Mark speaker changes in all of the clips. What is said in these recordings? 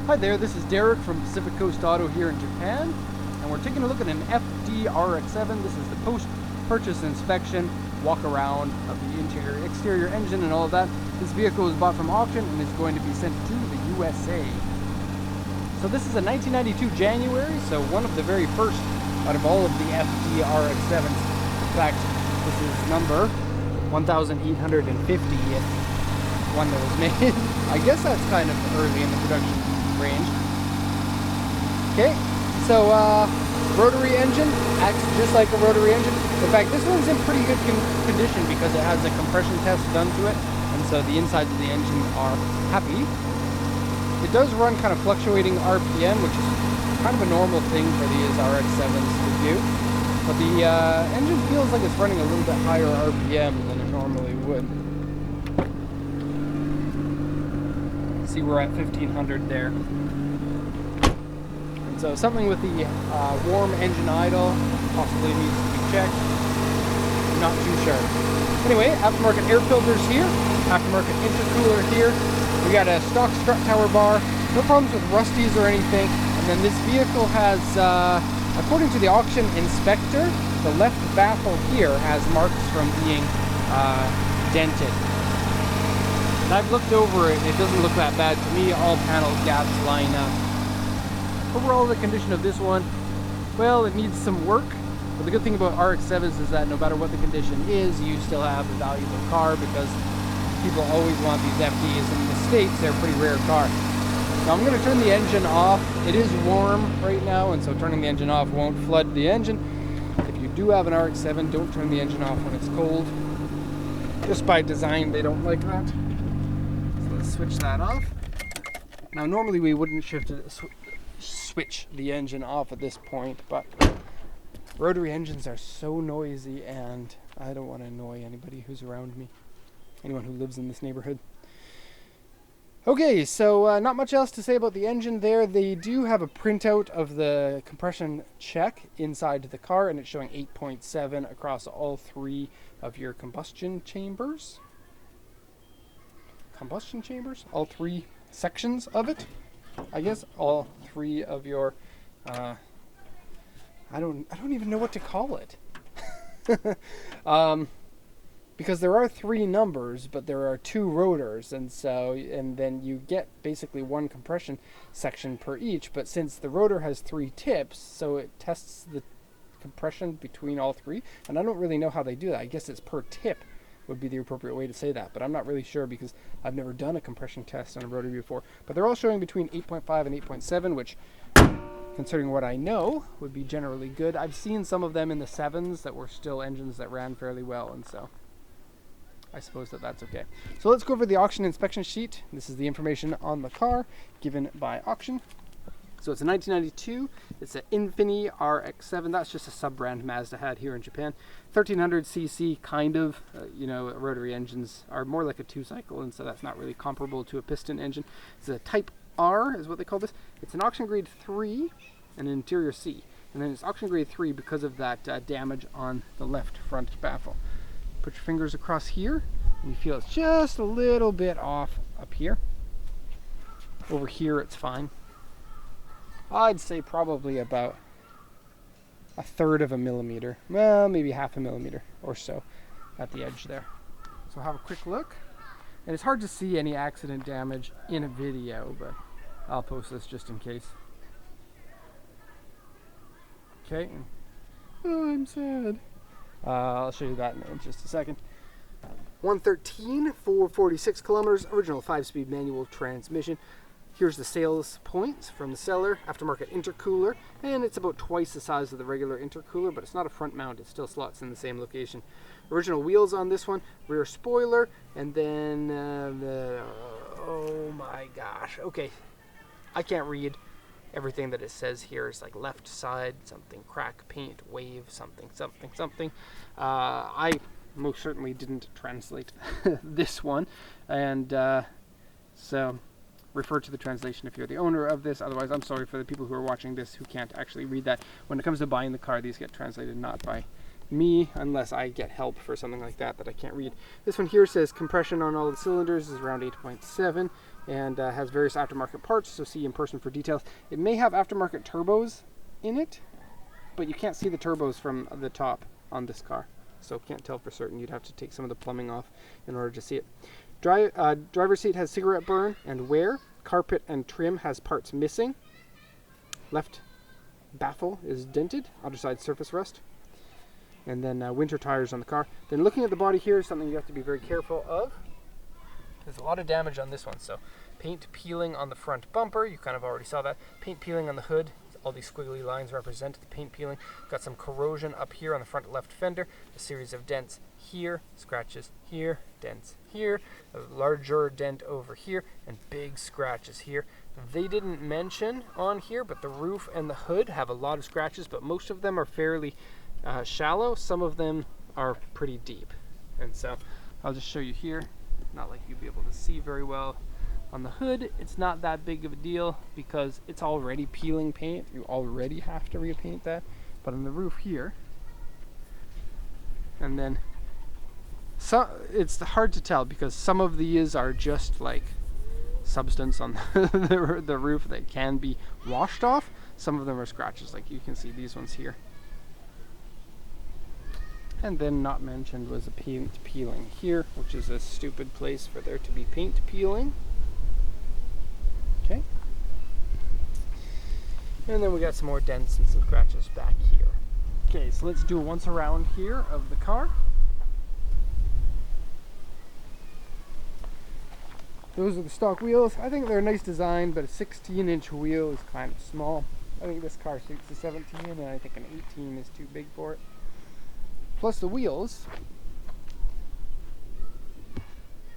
Speaker 1: Hi there, this is Derek from Pacific Coast Auto here in Japan, and we're taking a look at an FD RX-7. This is the post-purchase inspection, walk around of the interior, exterior engine and all of that. This vehicle was bought from auction and is going to be sent to the USA. So this is a 1992 January, so one of the very first out of all of the FD RX-7s. In fact, this is number 1850th one that was made. I guess that's kind of early in the production range. Okay, so rotary engine acts just like a rotary engine. In fact, this one's in pretty good condition because it has a compression test done to it, and so the insides of the engine are happy. It does run kind of fluctuating RPM, which is kind of a normal thing for these RX-7s to do, but the engine feels like it's running a little bit higher RPM than it normally would. See, we're at 1500 there. And so something with the warm engine idle possibly needs to be checked. Not too sure. Anyway, aftermarket air filters here, aftermarket intercooler here. We got a stock strut tower bar, no problems with rusties or anything. And then this vehicle has, according to the auction inspector, the left baffle here has marks from being dented. And I've looked over it, it doesn't look that bad to me. All panel gaps line up. Overall, the condition of this one, well, it needs some work. But the good thing about RX-7s is that no matter what the condition is, you still have a valuable car because people always want these FDs. In the States, they're a pretty rare car. Now I'm going to turn the engine off. It is warm right now, and so turning the engine off won't flood the engine. If you do have an RX-7, don't turn the engine off when it's cold. Just by design, they don't like that. Switch that off. Now normally we wouldn't switch the engine off at this point, but rotary engines are so noisy and I don't want to annoy anybody who's around me, anyone who lives in this neighborhood. Okay, so not much else to say about the engine there. They do have a printout of the compression check inside the car, and it's showing 8.7 across all three of your combustion chambers. All three sections of it, I guess. All three of your I don't even know what to call it. Because there are three numbers, but there are two rotors, and then you get basically one compression section per each. But since the rotor has three tips, so it tests the compression between all three, and I don't really know how they do that. I guess it's per tip would be the appropriate way to say that, but I'm not really sure because I've never done a compression test on a rotary before. But they're all showing between 8.5 and 8.7, which, considering what I know, would be generally good. I've seen some of them in the 7s that were still engines that ran fairly well, and so I suppose that's okay. So let's go over the auction inspection sheet. This is the information on the car given by auction. So it's a 1992, it's an Infini RX-7, that's just a sub-brand Mazda had here in Japan. 1300cc, kind of, rotary engines are more like a two-cycle, and so that's not really comparable to a piston engine. It's a Type R, is what they call this. It's an auction grade 3 and an interior C. And then it's auction grade 3 because of that damage on the left front baffle. Put your fingers across here, and you feel it's just a little bit off up here. Over here it's fine. I'd say probably about 1/3 of a millimeter. Well, maybe 1/2 millimeter or so at the edge there. So have a quick look. And it's hard to see any accident damage in a video, but I'll post this just in case. Okay. Oh, I'm sad. I'll show you that in just a second. 113, 446 kilometers, original 5-speed manual transmission. Here's the sales points from the seller, aftermarket intercooler, and it's about twice the size of the regular intercooler, but it's not a front mount, it still slots in the same location. Original wheels on this one, rear spoiler, and then, oh my gosh, okay, I can't read everything that it says here. It's like left side, something, crack, paint, wave, something. I most certainly didn't translate this one, and so refer to the translation if you're the owner of this. Otherwise, I'm sorry for the people who are watching this who can't actually read that. When it comes to buying the car, these get translated not by me unless I get help for something like that I can't read. This one here says compression on all the cylinders is around 8.7 and has various aftermarket parts, so see in person for details. It may have aftermarket turbos in it, but you can't see the turbos from the top on this car, so can't tell for certain. You'd have to take some of the plumbing off in order to see it. Driver's seat has cigarette burn and wear. Carpet and trim has parts missing. Left baffle is dented. Other side surface rust. And then winter tires on the car. Then looking at the body here is something you have to be very careful of. There's a lot of damage on this one. So paint peeling on the front bumper. You kind of already saw that. Paint peeling on the hood. All these squiggly lines represent the paint peeling. Got some corrosion up here on the front left fender. A series of dents here, scratches here, dents here, a larger dent over here, and big scratches here. They didn't mention on here, but the roof and the hood have a lot of scratches, but most of them are fairly shallow. Some of them are pretty deep. And so I'll just show you here. Not like you'll be able to see very well. On the hood, it's not that big of a deal because it's already peeling paint. You already have to repaint that. But on the roof here, and then it's hard to tell because some of these are just like substance on the roof that can be washed off. Some of them are scratches, like you can see these ones here. And then not mentioned was a paint peeling here, which is a stupid place for there to be paint peeling. Okay. And then we got some more dents and some scratches back here. Okay, so let's do a once around here of the car. Those are the stock wheels. I think they're a nice design, but a 16-inch wheel is kind of small. I think this car suits a 17, and I think an 18 is too big for it. Plus the wheels,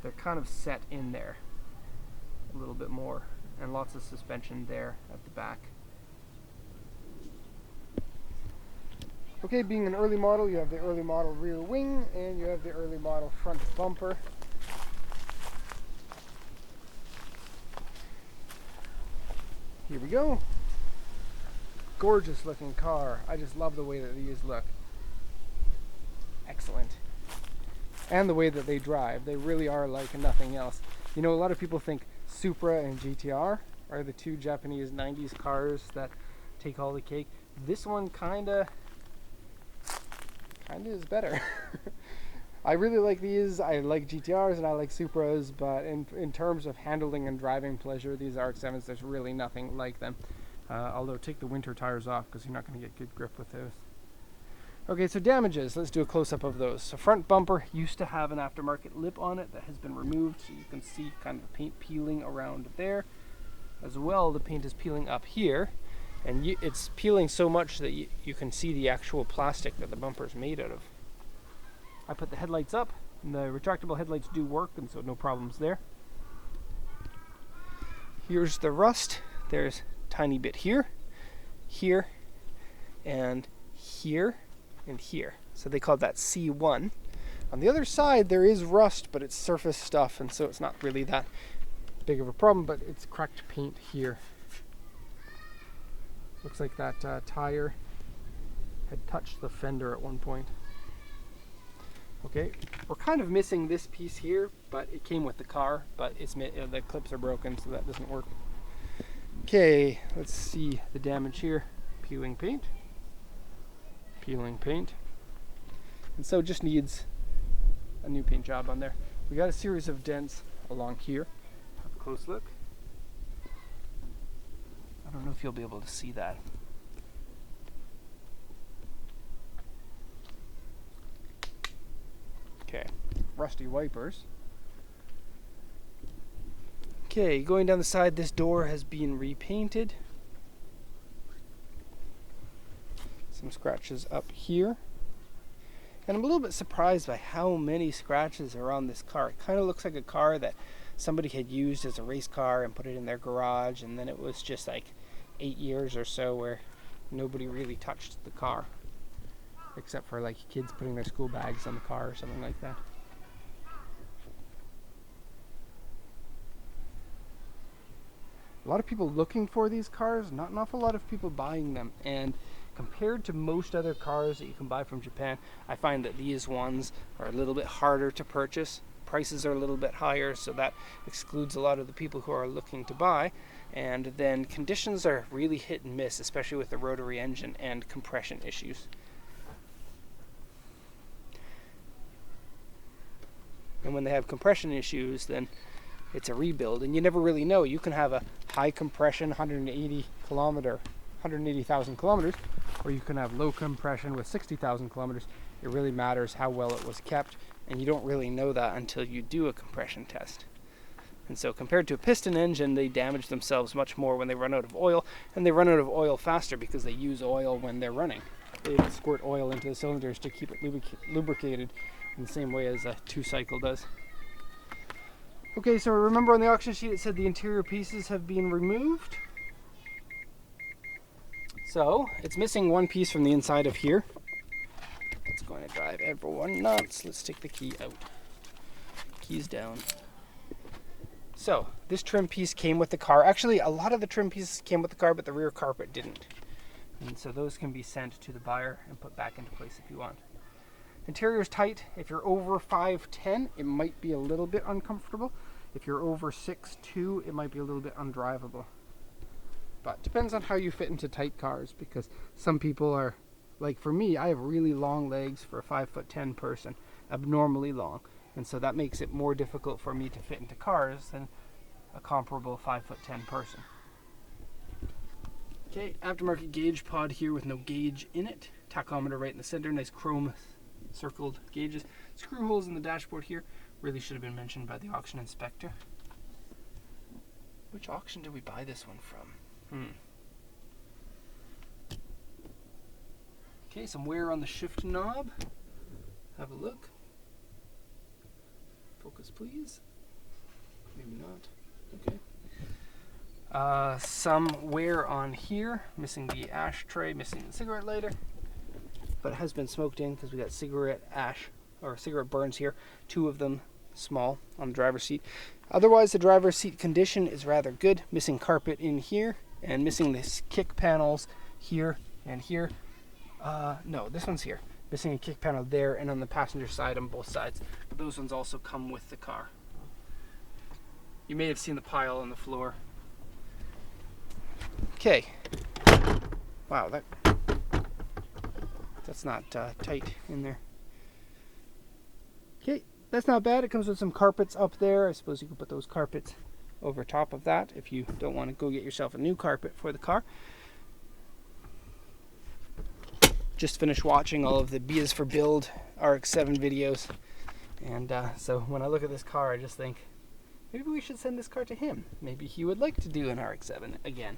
Speaker 1: they're kind of set in there a little bit more, and lots of suspension there at the back. Okay, being an early model, you have the early model rear wing, and you have the early model front bumper. Here we go. Gorgeous looking car. I just love the way that these look. Excellent. And the way that they drive. They really are like nothing else. You know, a lot of people think Supra and GTR are the two Japanese 90s cars that take all the cake. This one kinda is better. I really like these. I like GTRs and I like Supras, but in terms of handling and driving pleasure, these RX-7s, there's really nothing like them. Although take the winter tires off because you're not going to get good grip with those. Okay, so damages. Let's do a close-up of those. So front bumper used to have an aftermarket lip on it that has been removed, so you can see kind of the paint peeling around there. As well, the paint is peeling up here, and it's peeling so much that you can see the actual plastic that the bumper is made out of. I put the headlights up, and the retractable headlights do work, and so no problems there. Here's the rust. There's a tiny bit here, here, and here, and here. So they call that C1. On the other side, there is rust, but it's surface stuff, and so it's not really that big of a problem, but it's cracked paint here. Looks like that tire had touched the fender at one point. Okay, we're kind of missing this piece here, but it came with the car, but the clips are broken, so that doesn't work. Okay, let's see the damage here. Peeling paint. Peeling paint. And so it just needs a new paint job on there. We got a series of dents along here. Have a close look. I don't know if you'll be able to see that. Okay, rusty wipers. Okay, going down the side, this door has been repainted. Some scratches up here. And I'm a little bit surprised by how many scratches are on this car. It kind of looks like a car that somebody had used as a race car and put it in their garage, and then it was just like 8 years or so where nobody really touched the car. Except for like kids putting their school bags on the car or something like that. A lot of people looking for these cars, not an awful lot of people buying them. And compared to most other cars that you can buy from Japan, I find that these ones are a little bit harder to purchase. Prices are a little bit higher, so that excludes a lot of the people who are looking to buy. And then conditions are really hit and miss, especially with the rotary engine and compression issues. And when they have compression issues, then it's a rebuild, and you never really know. You can have a high compression 180,000 kilometers, or you can have low compression with 60,000 kilometers. It really matters how well it was kept, and you don't really know that until you do a compression test. And so compared to a piston engine, they damage themselves much more when they run out of oil, and they run out of oil faster because they use oil when they're running. They squirt oil into the cylinders to keep it lubricated in the same way as a 2-cycle does. Okay, so remember on the auction sheet it said the interior pieces have been removed. So it's missing one piece from the inside of here. It's going to drive everyone nuts. Let's take the key out. Keys down. So this trim piece came with the car. Actually, a lot of the trim pieces came with the car, but the rear carpet didn't. And so those can be sent to the buyer and put back into place if you want. Interior is tight. If you're over 5'10", it might be a little bit uncomfortable. If you're over 6'2", it might be a little bit undrivable. But depends on how you fit into tight cars, because some people are, like for me, I have really long legs for a 5'10" person, abnormally long. And so that makes it more difficult for me to fit into cars than a comparable 5'10" person. Okay, aftermarket gauge pod here with no gauge in it. Tachometer right in the center, nice chrome circled gauges. Screw holes in the dashboard here. Really should have been mentioned by the auction inspector. Which auction did we buy this one from? Okay, some wear on the shift knob. Have a look. Focus, please. Maybe not. Okay. Some wear on here. Missing the ashtray, missing the cigarette lighter. But it has been smoked in because we got cigarette ash, or cigarette burns here. 2 of them small on the driver's seat. Otherwise, the driver's seat condition is rather good. Missing carpet in here, and missing this kick panels here and here. No, this one's here. Missing a kick panel there and on the passenger side on both sides. But those ones also come with the car. You may have seen the pile on the floor. Okay. Wow, that's not tight in there. Okay, that's not bad. It comes with some carpets up there. I suppose you could put those carpets over top of that if you don't want to go get yourself a new carpet for the car. Just finished watching all of the B is for Build RX-7 videos, and so when I look at this car I just think maybe we should send this car to him. Maybe he would like to do an RX-7 again.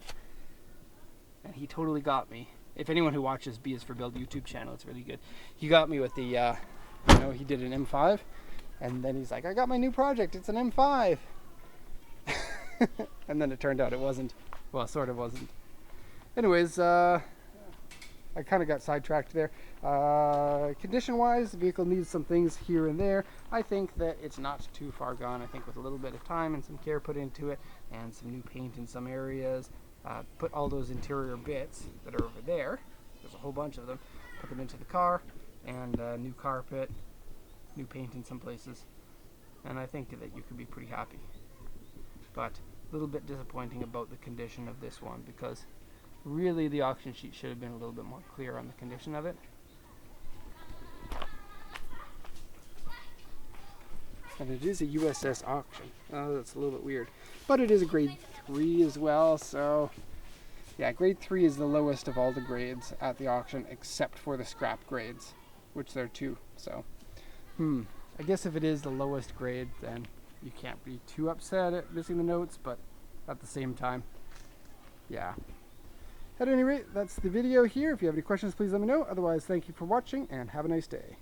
Speaker 1: And he totally got me. If anyone who watches B is for Build YouTube channel, it's really good. He got me with the, he did an M5, and then he's like, I got my new project, it's an M5. And then it turned out it wasn't. Well, sort of wasn't. Anyways, I kind of got sidetracked there. Condition-wise, the vehicle needs some things here and there. I think that it's not too far gone. I think with a little bit of time and some care put into it, and some new paint in some areas, put all those interior bits that are over there, there's a whole bunch of them, put them into the car, and new carpet, new paint in some places, and I think that you could be pretty happy. But a little bit disappointing about the condition of this one, because really the auction sheet should have been a little bit more clear on the condition of it. And it is a USS auction. Oh, that's a little bit weird. But it is a grade 3 as well, so yeah, grade 3 is the lowest of all the grades at the auction except for the scrap grades, which there are 2. So, I guess if it is the lowest grade, then you can't be too upset at missing the notes, but at the same time, yeah. At any rate, that's the video here. If you have any questions, please let me know. Otherwise, thank you for watching and have a nice day.